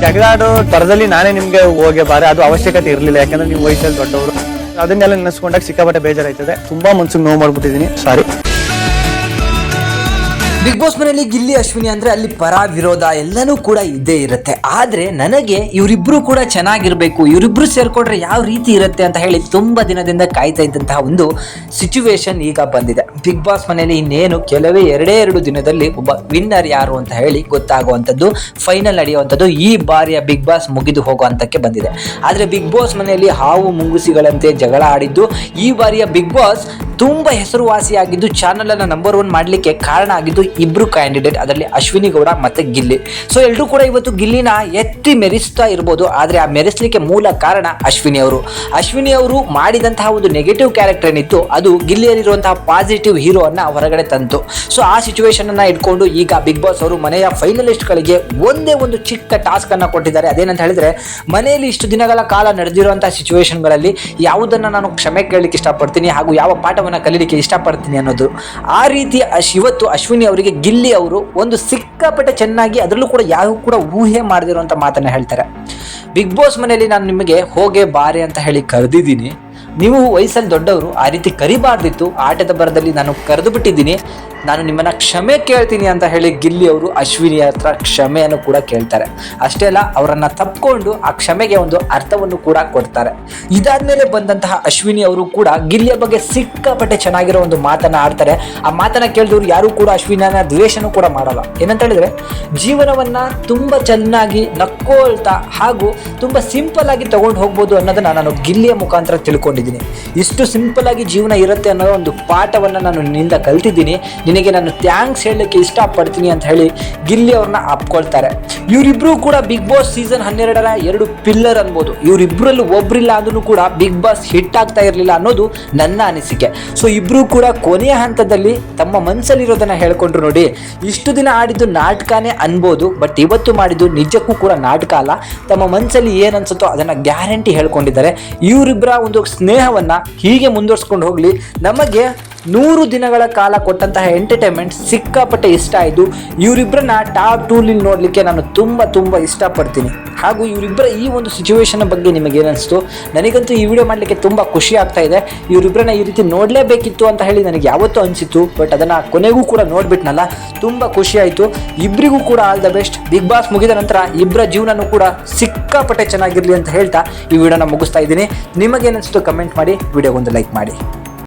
ಜಗಳಾಡೋ ತರದಲ್ಲಿ ನಾನೇ ನಿಮ್ಗೆ ಹೋಗಿ ಬಾರೆ ಅದು ಅವಶ್ಯಕತೆ ಇರಲಿಲ್ಲ, ಯಾಕಂದ್ರೆ ನೀವು ವಯಸ್ಸಲ್ಲಿ ದೊಡ್ಡವರು. ಅದನ್ನೆಲ್ಲ ನೆನೆಸ್ಕೊಂಡಾಗ ಸಿಕ್ಕಾಪಟ್ಟೆ ಬೇಜಾರಾಯ್ತದೆ. ತುಂಬಾ ಮನ್ಸಿಗೆ ನೋವು ಮಾಡ್ಬಿಟ್ಟಿದ್ದೀನಿ, ಸಾರಿ. ಬಿಗ್ ಬಾಸ್ ಮನೆಯಲ್ಲಿ ಗಿಲ್ಲಿ ಅಶ್ವಿನಿ ಅಂದ್ರೆ ಅಲ್ಲಿ ಪರ ವಿರೋಧ ಎಲ್ಲನೂ ಕೂಡ ಇದ್ದೇ ಇರುತ್ತೆ. ಆದ್ರೆ ನನಗೆ ಇವರಿಬ್ರು ಕೂಡ ಚೆನ್ನಾಗಿರ್ಬೇಕು, ಇವರಿಬ್ರು ಸೇರ್ಕೊಂಡ್ರೆ ಯಾವ ರೀತಿ ಇರುತ್ತೆ ಅಂತ ಹೇಳಿ ತುಂಬಾ ದಿನದಿಂದ ಕಾಯ್ತಾ ಇದ್ದಂತಹ ಒಂದು ಸಿಚುವೇಶನ್ ಈಗ ಬಂದಿದೆ. ಬಿಗ್ ಬಾಸ್ ಮನೆಯಲ್ಲಿ ಇನ್ನೇನು ಕೆಲವೇ ಎರಡು ದಿನದಲ್ಲಿ ಒಬ್ಬ ವಿನ್ನರ್ ಯಾರು ಅಂತ ಹೇಳಿ ಗೊತ್ತಾಗುವಂಥದ್ದು, ಫೈನಲ್ ನಡೆಯುವಂಥದ್ದು ಈ ಬಾರಿಯ ಬಿಗ್ ಬಾಸ್ ಮುಗಿದು ಹೋಗುವಂತಕ್ಕೆ ಬಂದಿದೆ. ಆದ್ರೆ ಬಿಗ್ ಬಾಸ್ ಮನೆಯಲ್ಲಿ ಹಾವು ಮುಂಗುಸಿಗಳಂತೆ ಜಗಳ ಆಡಿದ್ದು ಈ ಬಾರಿಯ ಬಿಗ್ ಬಾಸ್ ತುಂಬಾ ಹೆಸರುವಾಸಿಯಾಗಿದ್ದು, ಚಾನಲ್ ಅನ್ನ ನಂಬರ್ 1 ಮಾಡಲಿಕ್ಕೆ ಕಾರಣ ಆಗಿದ್ದು ಇಬ್ರು ಕ್ಯಾಂಡಿಡೇಟ್, ಅದರಲ್ಲಿ ಅಶ್ವಿನಿ ಗೌಡ ಮತ್ತೆ ಗಿಲ್ಲಿ. ಸೊ ಎಲ್ಲರೂ ಕೂಡ ಇವತ್ತು ಗಿಲ್ಲಿನ ಎತ್ತಿ ಮೆರೆಸ್ತಾ ಇರ್ಬೋದು, ಆದ್ರೆ ಆ ಮೆರೆಸ್ಲಿಕ್ಕೆ ಮೂಲ ಕಾರಣ ಅಶ್ವಿನಿ ಅವರು ಮಾಡಿದಂತಹ ಒಂದು ನೆಗೆಟಿವ್ ಕ್ಯಾರೆಕ್ಟರ್ ಏನಿತ್ತು ಅದು ಗಿಲ್ಲಿಯಲ್ಲಿರುವಂತಹ ಪಾಸಿಟಿವ್ ಹೀರೋ ಅನ್ನ ಹೊರಗಡೆ ತಂತು. ಸೊ ಆ ಸಿಚುವೇಶನ್ ಅನ್ನ ಇಟ್ಕೊಂಡು ಈಗ ಬಿಗ್ ಬಾಸ್ ಅವರು ಮನೆಯ ಫೈನಲಿಸ್ಟ್ ಗಳಿಗೆ ಒಂದೇ ಒಂದು ಚಿಕ್ಕ ಟಾಸ್ಕ್ ಅನ್ನ ಕೊಟ್ಟಿದ್ದಾರೆ. ಅದೇನಂತ ಹೇಳಿದ್ರೆ, ಮನೆಯಲ್ಲಿ ಇಷ್ಟು ದಿನಗಳ ಕಾಲ ನಡೆದಿರುವಂತಹ ಸಿಚುವೇಶನ್ ಗಳಲ್ಲಿ ಯಾವುದನ್ನ ನಾನು ಕ್ಷಮೆ ಕೇಳಲಿಕ್ಕೆ ಇಷ್ಟಪಡ್ತೀನಿ ಹಾಗೂ ಯಾವ ಪಾಠವನ್ನ ಕಲೀಲಿಕ್ಕೆ ಇಷ್ಟಪಡ್ತೀನಿ ಅನ್ನೋದು. ಆ ರೀತಿ ಇವತ್ತು ಅಶ್ವಿನಿ ಅವರಿಗೆ ಗಿಲ್ಲಿ ಅವರು ಒಂದು ಸಿಕ್ಕಾಪಟ್ಟೆ ಚೆನ್ನಾಗಿ, ಅದರಲ್ಲೂ ಕೂಡ ಯಾವ ಕೂಡ ಊಹೆ ಮಾಡದಿರುವಂತ ಮಾತನ್ನ ಹೇಳ್ತಾರೆ. ಬಿಗ್ ಬಾಸ್ ಮನೆಯಲ್ಲಿ ನಾನು ನಿಮಗೆ ಹೋಗೆ ಬಾರೆ ಅಂತ ಹೇಳಿ ಕರೆದಿದ್ದೀನಿ, ನೀವು ವಯಸ್ಸಲ್ಲಿ ದೊಡ್ಡವರು, ಆ ರೀತಿ ಕರಿಬಾರ್ದಿತ್ತು, ಆಟದ ಬರದಲ್ಲಿ ನಾನು ಕರೆದು ಬಿಟ್ಟಿದ್ದೀನಿ, ನಾನು ನಿಮ್ಮನ್ನ ಕ್ಷಮೆ ಕೇಳ್ತೀನಿ ಅಂತ ಹೇಳಿ ಗಿಲ್ಲಿ ಅವರು ಅಶ್ವಿನಿ ಹತ್ರ ಕ್ಷಮೆಯನ್ನು ಕೂಡ ಕೇಳ್ತಾರೆ. ಅಷ್ಟೇ ಅಲ್ಲ, ಅವರನ್ನ ತಪ್ಪಿಕೊಂಡು ಆ ಕ್ಷಮೆಗೆ ಒಂದು ಅರ್ಥವನ್ನು ಕೂಡ ಕೊಡ್ತಾರೆ. ಇದಾದ್ಮೇಲೆ ಬಂದಂತಹ ಅಶ್ವಿನಿ ಅವರು ಕೂಡ ಗಿಲ್ಲಿಯ ಬಗ್ಗೆ ಸಿಕ್ಕಾಪಟ್ಟೆ ಚೆನ್ನಾಗಿರೋ ಒಂದು ಮಾತನ್ನ ಆಡ್ತಾರೆ. ಆ ಮಾತನ್ನ ಕೇಳಿದವರು ಯಾರು ಕೂಡ ಅಶ್ವಿನಿಯನ್ನ ದ್ವೇಷನೂ ಕೂಡ ಮಾಡಲ್ಲ. ಏನಂತ ಹೇಳಿದ್ರೆ, ಜೀವನವನ್ನ ತುಂಬಾ ಚೆನ್ನಾಗಿ ನಕ್ಕೊಳ್ತಾ ಹಾಗೂ ತುಂಬಾ ಸಿಂಪಲ್ ಆಗಿ ತಗೊಂಡು ಹೋಗ್ಬೋದು ಅನ್ನೋದನ್ನ ನಾನು ಗಿಲ್ಲಿಯ ಮುಖಾಂತರ ತಿಳ್ಕೊಂಡಿದ್ದೀನಿ. ಇಷ್ಟು ಸಿಂಪಲ್ ಆಗಿ ಜೀವನ ಇರುತ್ತೆ ಅನ್ನೋ ಒಂದು ಪಾಠವನ್ನ ನಾನು ನಿನ್ನಿಂದ ಕಲ್ತಿದ್ದೀನಿ, ನಿನಗೆ ನಾನು ಥ್ಯಾಂಕ್ಸ್ ಹೇಳಲಿಕ್ಕೆ ಇಷ್ಟಪಡ್ತೀನಿ ಅಂತ ಹೇಳಿ ಗಿಲ್ಲಿ ಅವ್ರನ್ನ ಅಪ್ಕೊಳ್ತಾರೆ. ಇವರಿಬ್ರು ಕೂಡ ಬಿಗ್ ಬಾಸ್ ಸೀಸನ್ 12ರ 2 ಪಿಲ್ಲರ್ ಅನ್ಬೋದು. ಇವರಿಬ್ರಲ್ಲಿ ಒಬ್ರಿಲ್ಲ ಅಂದ್ರೂ ಕೂಡ ಬಿಗ್ ಬಾಸ್ ಹಿಟ್ ಆಗ್ತಾ ಇರಲಿಲ್ಲ ಅನ್ನೋದು ನನ್ನ ಅನಿಸಿಕೆ. ಸೊ ಇಬ್ರು ಕೂಡ ಕೊನೆಯ ಹಂತದಲ್ಲಿ ತಮ್ಮ ಮನಸ್ಸಲ್ಲಿರೋದನ್ನ ಹೇಳ್ಕೊಂಡ್ರು. ನೋಡಿ, ಇಷ್ಟು ದಿನ ಆಡಿದ್ದು ನಾಟಕನೇ ಅನ್ಬೋದು, ಬಟ್ ಇವತ್ತು ಮಾಡಿದ್ದು ನಿಜಕ್ಕೂ ಕೂಡ ನಾಟಕ ಅಲ್ಲ. ತಮ್ಮ ಮನಸ್ಸಲ್ಲಿ ಏನ್ ಅನ್ಸುತ್ತೋ ಅದನ್ನ ಗ್ಯಾರಂಟಿ ಹೇಳ್ಕೊಂಡಿದ್ದಾರೆ. ಇವರಿಬ್ಬರ ಒಂದು ಸ್ನೇಹವನ್ನ ಹೀಗೆ ಮುಂದುವರ್ಸ್ಕೊಂಡು ಹೋಗ್ಲಿ. ನಮಗೆ 100 ದಿನಗಳ ಕಾಲ ಕೊಟ್ಟಂತಹ ಎಂಟರ್ಟೈನ್ಮೆಂಟ್ ಸಿಕ್ಕಾಪಟ್ಟೆ ಇಷ್ಟ ಆಯಿತು. ಇವರಿಬ್ಬರನ್ನ ಟಾಪ್ 2 ನೋಡಲಿಕ್ಕೆ ನಾನು ತುಂಬ ಇಷ್ಟಪಡ್ತೀನಿ. ಹಾಗೂ ಇವರಿಬ್ಬರ ಈ ಒಂದು ಸಿಚುವೇಶನ್ ಬಗ್ಗೆ ನಿಮಗೆ ಏನಿಸ್ತು? ನನಗಂತೂ ಈ ವಿಡಿಯೋ ಮಾಡಲಿಕ್ಕೆ ತುಂಬ ಖುಷಿ ಆಗ್ತಾ ಇದೆ. ಇವರಿಬ್ಬರನ್ನ ಈ ರೀತಿ ನೋಡಲೇಬೇಕಿತ್ತು ಅಂತ ಹೇಳಿ ನನಗೆ ಯಾವತ್ತೂ ಅನಿಸಿತ್ತು, ಬಟ್ ಅದನ್ನು ಕೊನೆಗೂ ಕೂಡ ನೋಡ್ಬಿಟ್ನಲ್ಲ, ತುಂಬ ಖುಷಿ ಆಯಿತು. ಇಬ್ಬರಿಗೂ ಕೂಡ all the best. Bigg Boss ಮುಗಿದ ನಂತರ ಇಬ್ಬರ ಜೀವನನೂ ಕೂಡ ಸಿಕ್ಕಾಪಟ್ಟೆ ಚೆನ್ನಾಗಿರಲಿ ಅಂತ ಹೇಳ್ತಾ ಈ ವಿಡಿಯೋನ ಮುಗಿಸ್ತಾ ಇದ್ದೀನಿ. ನಿಮಗೇನಿಸ್ತು ಕಮೆಂಟ್ ಮಾಡಿ, ವಿಡಿಯೋಗೊಂದು ಲೈಕ್ ಮಾಡಿ.